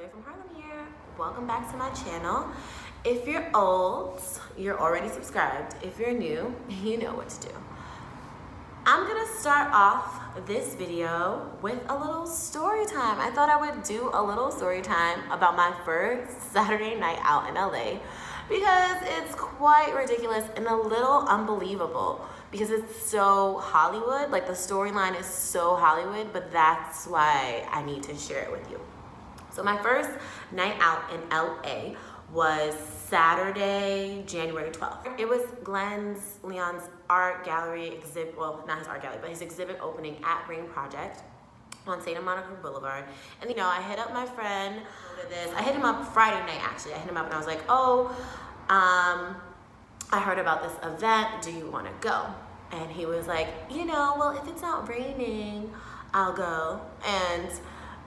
LA from Harlem here. Welcome back to my channel. If you're old, you're already subscribed. If you're new, you know what to do. I'm gonna start off this video with a little story time. I thought I would do a little story time about my first Saturday night out in LA because it's quite ridiculous and a little unbelievable because it's so Hollywood. Like, the storyline is so Hollywood, but that's why I need to share it with you. So my first night out in LA was Saturday, January 12th. It was Leon's art gallery exhibit, well, not his art gallery, but his exhibit opening at Rain Project on Santa Monica Boulevard. And you know, I hit up my friend for this. I hit him up Friday night, actually. I hit him up and I was like, I heard about this event. Do you want to go? And he was like, well, if it's not raining, I'll go. And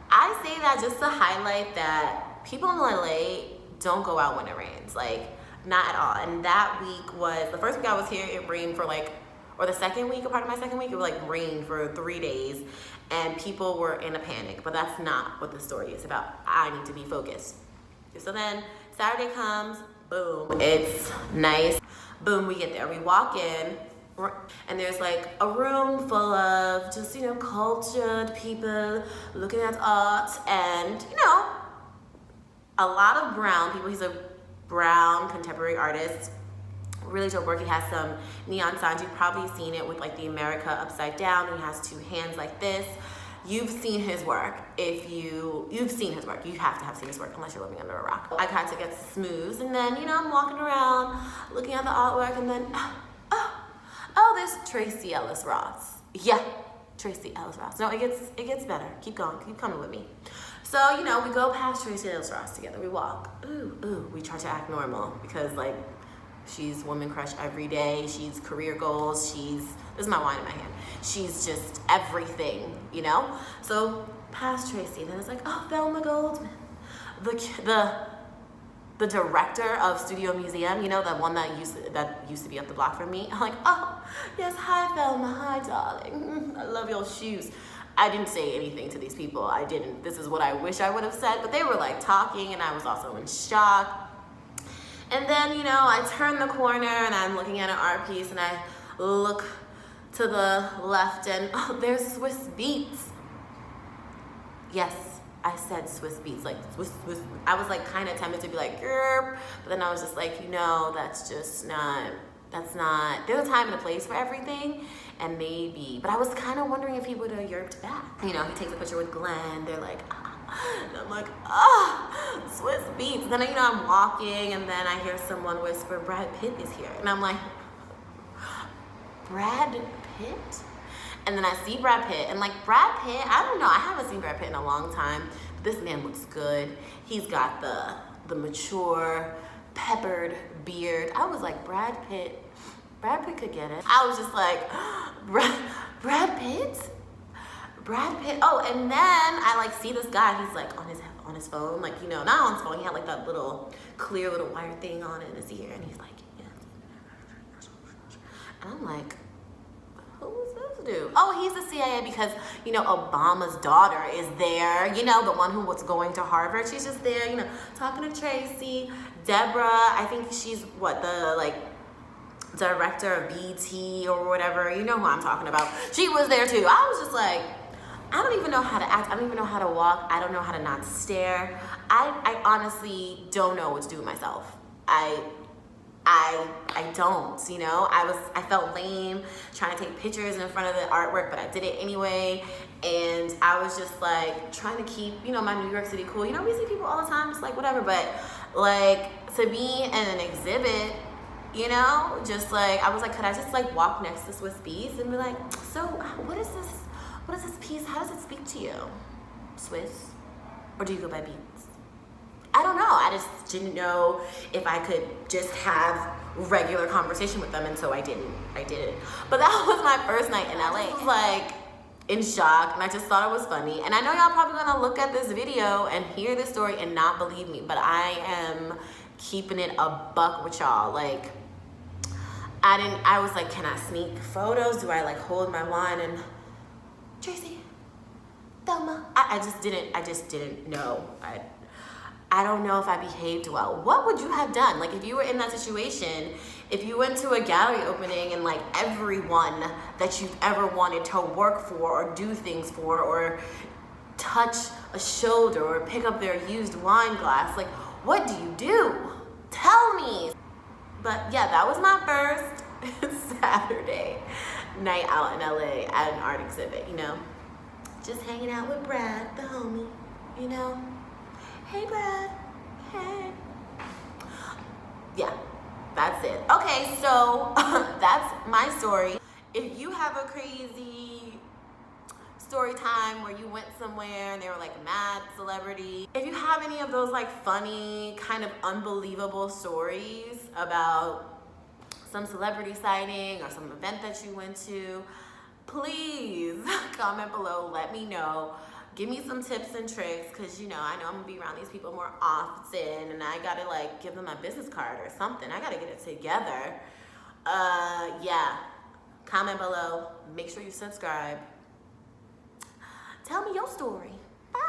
I say that just to highlight that people in LA don't go out when it rains, like, not at all. And that week was, the first week I was here, it rained for or the second week, or part of my second week, it was rained for 3 days and people were in a panic, but that's not what the story is about. I need to be focused. So then Saturday comes, boom, it's nice. Boom, we get there, we walk in, and there's a room full of just, cultured people looking at art and, a lot of brown people. He's a brown contemporary artist. Really dope work. He has some neon signs. You've probably seen it with the America upside down. He has two hands like this. You've seen his work. If you've seen his work, you have to have seen his work unless you're living under a rock. I kind of get smooth, and then, I'm walking around looking at the artwork, and then, oh, there's Tracy Ellis Ross. Yeah, Tracy Ellis Ross. No, it gets better. Keep going. Keep coming with me. So, we go past Tracy Ellis Ross together. We walk. Ooh. We try to act normal because, she's woman crush every day. She's career goals. This is my wine in my hand. She's just everything, So, past Tracy. Then it's Thelma Goldman. The director of Studio Museum, the one that used to be up the block from me. I'm like, oh, yes, hi, Thelma. Hi, darling. I love your shoes. I didn't say anything to these people. I didn't. This is what I wish I would have said, but they were talking, and I was also in shock. And then, I turn the corner and I'm looking at an art piece, and I look to the left and there's Swiss Beats. Yes, I said Swiss Beats, Swiss. I was kind of tempted to be Yerp, but then I was just that's just not, there's a time and a place for everything. And maybe, but I was kind of wondering if he would have yerped back. He takes a picture with Glenn. They're and I'm Swiss Beats. Then, I'm walking, and then I hear someone whisper, Brad Pitt is here. And I'm Brad Pitt? And then I see Brad Pitt, and Brad Pitt, I don't know, I haven't seen Brad Pitt in a long time. This man looks good. He's got the mature, peppered beard. I was Brad Pitt could get it. I was just Brad Pitt? Brad Pitt. Oh, and then I see this guy. He's on his phone, not on his phone. He had that little clear little wire thing on in his ear, and he's yes. And I'm who is this dude? Oh, he's the CIA because Obama's daughter is there. The one who was going to Harvard. She's just there, talking to Tracy. Deborah, I think she's the director of BT or whatever. You know who I'm talking about. She was there too. I was just I don't even know how to act. I don't even know how to walk. I don't know how to not stare. I honestly don't know what to do with myself. I don't, I felt lame trying to take pictures in front of the artwork, but I did it anyway. And I was just trying to keep, my New York City cool. We see people all the time, just whatever. But to be in an exhibit, just I was could I just walk next to Swiss Beats and be so what is this piece? How does it speak to you? Swiss? Or do you go by Beats? I don't know. I just didn't know if I could just have regular conversation with them, and so I didn't. But that was my first night in LA. I was in shock, and I just thought it was funny. And I know y'all probably gonna look at this video and hear this story and not believe me, but I am keeping it a buck with y'all. I was can I sneak photos? Do I hold my wine and Tracy, Thelma? I just didn't know. I don't know if I behaved well. What would you have done? Like if you were in that situation, if you went to a gallery opening and like everyone that you've ever wanted to work for or do things for or touch a shoulder or pick up their used wine glass, like what do you do? Tell me. But yeah, that was my first Saturday night out in LA at an art exhibit, you know. Just hanging out with Brad, the homie, you know. Hey Brad, hey. Yeah, that's it. Okay, so that's my story. If you have a crazy story time where you went somewhere and they were like mad celebrity, if you have any of those like funny, kind of unbelievable stories about some celebrity sighting or some event that you went to, please comment below, let me know. Give me some tips and tricks, because you know, I know I'm gonna be around these people more often and I gotta like give them my business card or something. I gotta get it together. Yeah, comment below, make sure you subscribe. Tell me your story. Bye.